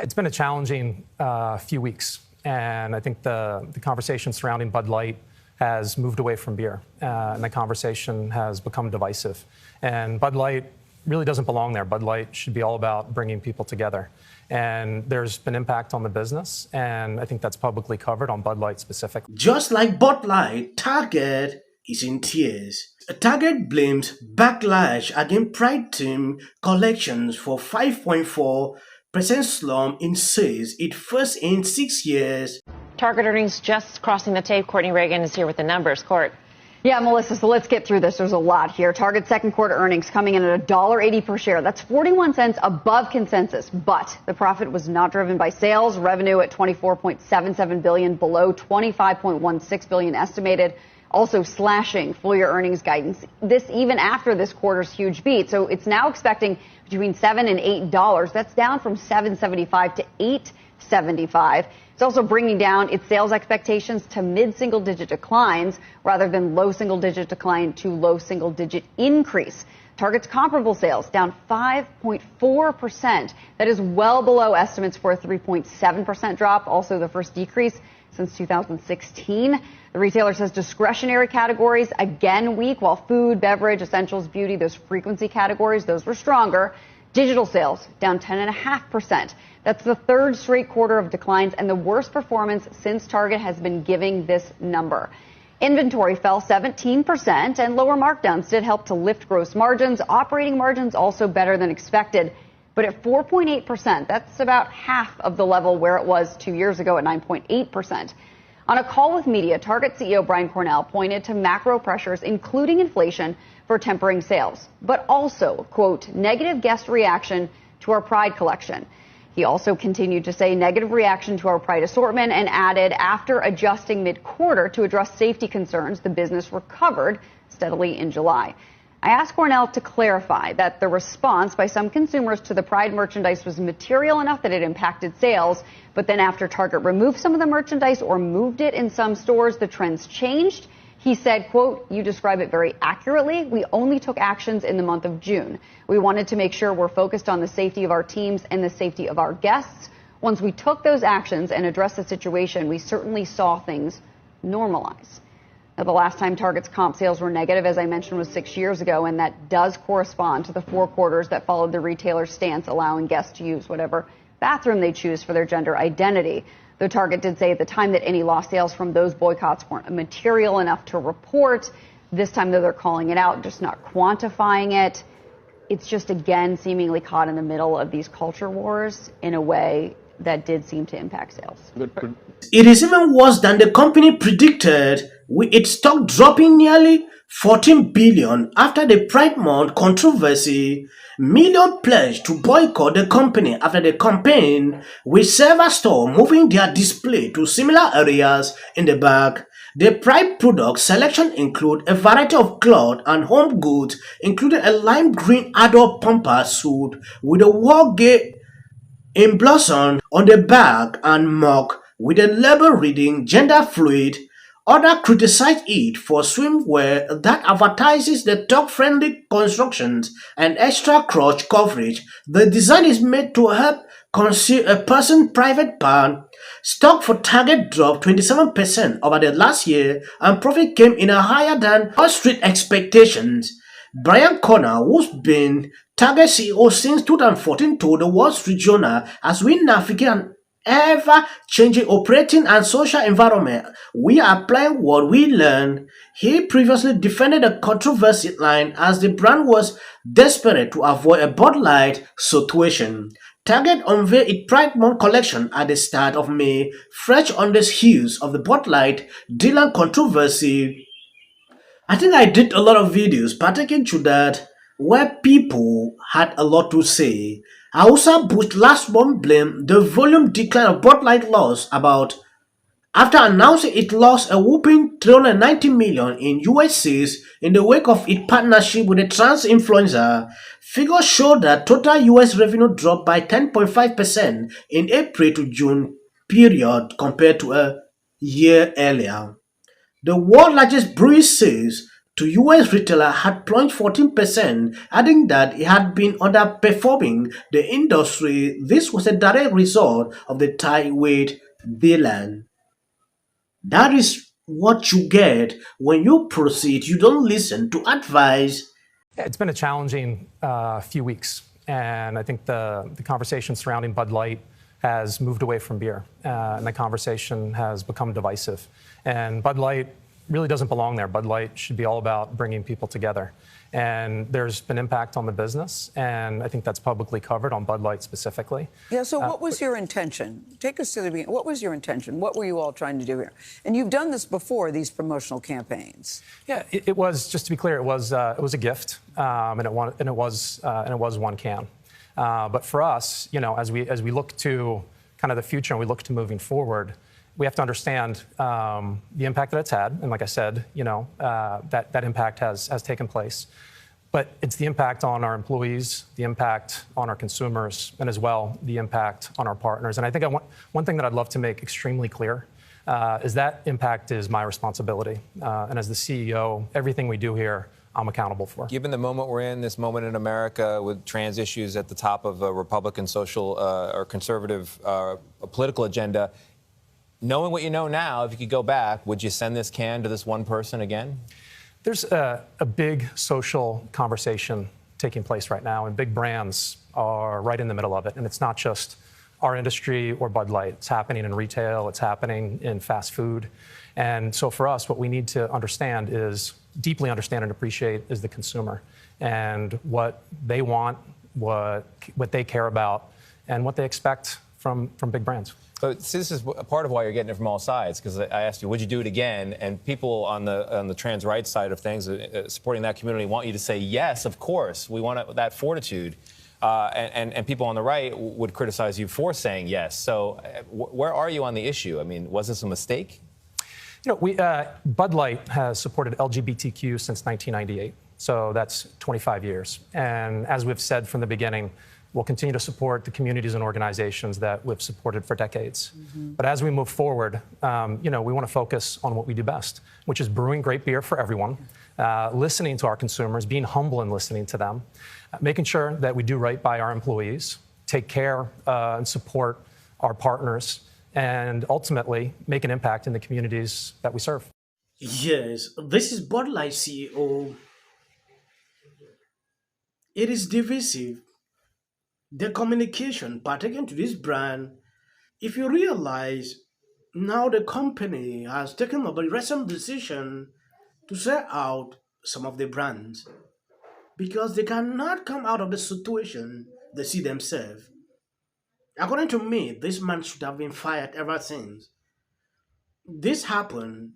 It's been a challenging few weeks, and I think the conversation surrounding Bud Light has moved away from beer, and the conversation has become divisive. And Bud Light really doesn't belong there. Bud Light should be all about bringing people together. And there's been impact on the business, and I think that's publicly covered on Bud Light specifically. Just like Bud Light, Target is in tears. Target blames backlash against Pride Team collections for 5.4% slump in sales, its first in 6 years. Target earnings just crossing the tape. Courtney Reagan is here with the numbers. Court. Yeah, Melissa, so let's get through this. There's a lot here. Target's second quarter earnings coming in at $1.80 per share. That's 41 cents above consensus, but the profit was not driven by sales. Revenue at $24.77 billion, below $25.16 billion estimated. Also slashing full-year earnings guidance. This even after this quarter's huge beat. So it's now expecting between $7 and $8. That's down from $7.75 to $8.75. It's also bringing down its sales expectations to mid-single-digit declines rather than low single-digit decline to low single-digit increase. Target's comparable sales down 5.4%. That is well below estimates for a 3.7% drop, also the first decrease since 2016. The retailer says discretionary categories again weak, while food, beverage, essentials, beauty, those frequency categories, those were stronger. Digital sales down 10.5%. That's the third straight quarter of declines and the worst performance since Target has been giving this number. Inventory fell 17%, and lower markdowns did help to lift gross margins. Operating margins also better than expected, but at 4.8%, that's about half of the level where it was 2 years ago at 9.8%. On a call with media, Target CEO Brian Cornell pointed to macro pressures, including inflation, for tempering sales, but also, quote, negative guest reaction to our Pride collection. He also continued to say negative reaction to our Pride assortment and added, after adjusting mid-quarter to address safety concerns, the business recovered steadily in July. I asked Cornell to clarify that the response by some consumers to the Pride merchandise was material enough that it impacted sales, but then after Target removed some of the merchandise or moved it in some stores, the trends changed. He said, quote, you describe it very accurately. We only took actions in the month of June. We wanted to make sure we're focused on the safety of our teams and the safety of our guests. Once we took those actions and addressed the situation, we certainly saw things normalize. Now, the last time Target's comp sales were negative, as I mentioned, was 6 years ago, and that does correspond to the 4 quarters that followed the retailer's stance allowing guests to use whatever bathroom they choose for their gender identity. Though Target did say at the time that any lost sales from those boycotts weren't material enough to report. This time, though, they're calling it out, just not quantifying it. It's just, again, seemingly caught in the middle of these culture wars in a way that did seem to impact sales. It is even worse than the company predicted, with its stock dropping nearly $14 billion after the Pride Month controversy. Millions pledged to boycott the company after the campaign, with several stores moving their display to similar areas in the back. The Pride product selection include a variety of cloth and home goods, including a lime green adult pumper suit with a war gate emblazoned on the back and mug with a label reading gender fluid. Others criticized it for swimwear that advertises the dog-friendly constructions and extra crotch coverage. The design is made to help conceal a person's private part. Stock for Target dropped 27% over the last year, and profit came in higher than Wall Street expectations. Brian Cornell, who's been Target CEO since 2014, told the Wall Street Journal, as we navigate an ever-changing operating and social environment, we are applying what we learned. He previously defended a controversial line as the brand was desperate to avoid a Bud Light situation. Target unveiled its Pride Month collection at the start of May, fresh on the heels of the Bud Light Dylan controversy. I think I did a lot of videos partaking to that where people had a lot to say. Anheuser-Busch last month blamed the volume decline of Bud Light loss about after announcing it lost a whopping $390 million in US sales in the wake of its partnership with a trans influencer. Figures show that total US revenue dropped by 10.5% in April to June period compared to a year earlier. The world's largest brewery sales to US retailer had plunged 14%, adding that it had been underperforming the industry. This was a direct result of the tightweight dealer. That is what you get when you proceed. You don't listen to advice. It's been a challenging few weeks, and I think the conversation surrounding Bud Light has moved away from beer, and the conversation has become divisive. And Bud Light really doesn't belong there. Bud Light should be all about bringing people together. And there's been impact on the business, and I think that's publicly covered on Bud Light specifically. Yeah, so what was your intention? Take us to the beginning. What was your intention? What were you all trying to do here? And you've done this before, these promotional campaigns. Yeah, it was, just to be clear, it was a gift, and it was one can. But for us, as we look to kind of the future and we look to moving forward, we have to understand the impact that it's had, and like I said, that impact has taken place. But it's the impact on our employees, the impact on our consumers, and as well the impact on our partners. And I think one thing that I'd love to make extremely clear is that impact is my responsibility. And as the CEO, everything we do here, I'm accountable for. Given the moment we're in, this moment in America with trans issues at the top of a Republican social or conservative political agenda, knowing what you know now, if you could go back, would you send this can to this one person again? There's a big social conversation taking place right now, and big brands are right in the middle of it. And it's not just our industry or Bud Light. It's happening in retail. It's happening in fast food. And so for us, what we need to understand is, deeply understand and appreciate, is the consumer and what they want, what they care about, and what they expect from big brands. So this is a part of why you're getting it from all sides, because I asked you, would you do it again? And people on the trans rights side of things, supporting that community, want you to say, yes, of course, we want that fortitude. And people on the right would criticize you for saying yes. So where are you on the issue? I mean, was this a mistake? Bud Light has supported LGBTQ since 1998. So that's 25 years. And as we've said from the beginning, we'll continue to support the communities and organizations that we've supported for decades. Mm-hmm. But as we move forward, we want to focus on what we do best, which is brewing great beer for everyone, listening to our consumers, being humble and listening to them, making sure that we do right by our employees, take care and support our partners, and ultimately make an impact in the communities that we serve. Yes, this is Bud Light CEO. It is divisive. The communication pertaining to this brand, if you realize now the company has taken a very recent decision to sell out some of the brands because they cannot come out of the situation they see themselves. According to me, this man should have been fired ever since. This happened.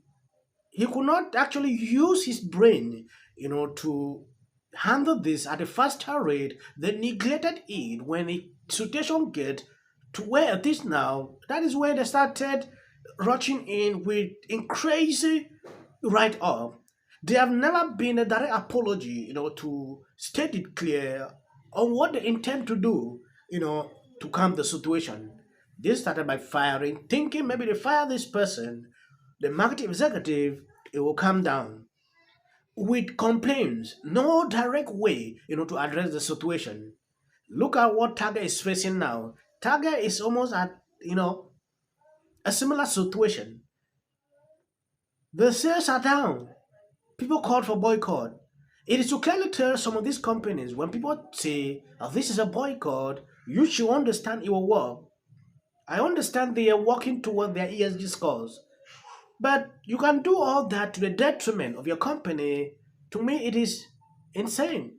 He could not actually use his brain, to handle this at a faster rate. They neglected it when the situation get to where it is now. That is where they started rushing in with crazy write-up. There have never been a direct apology, to state it clear on what they intend to do, to calm the situation. They started by firing, thinking maybe they fire this person, the marketing executive, it will calm down. With complaints, no direct way, to address the situation. Look at what Target is facing now. Target is almost at, a similar situation. The sales are down. People called for boycott. It is to clearly tell some of these companies, when people say, oh, this is a boycott, you should understand it will work. I understand they are working toward their ESG scores. But you can do all that to the detriment of your company. To me, it is insane.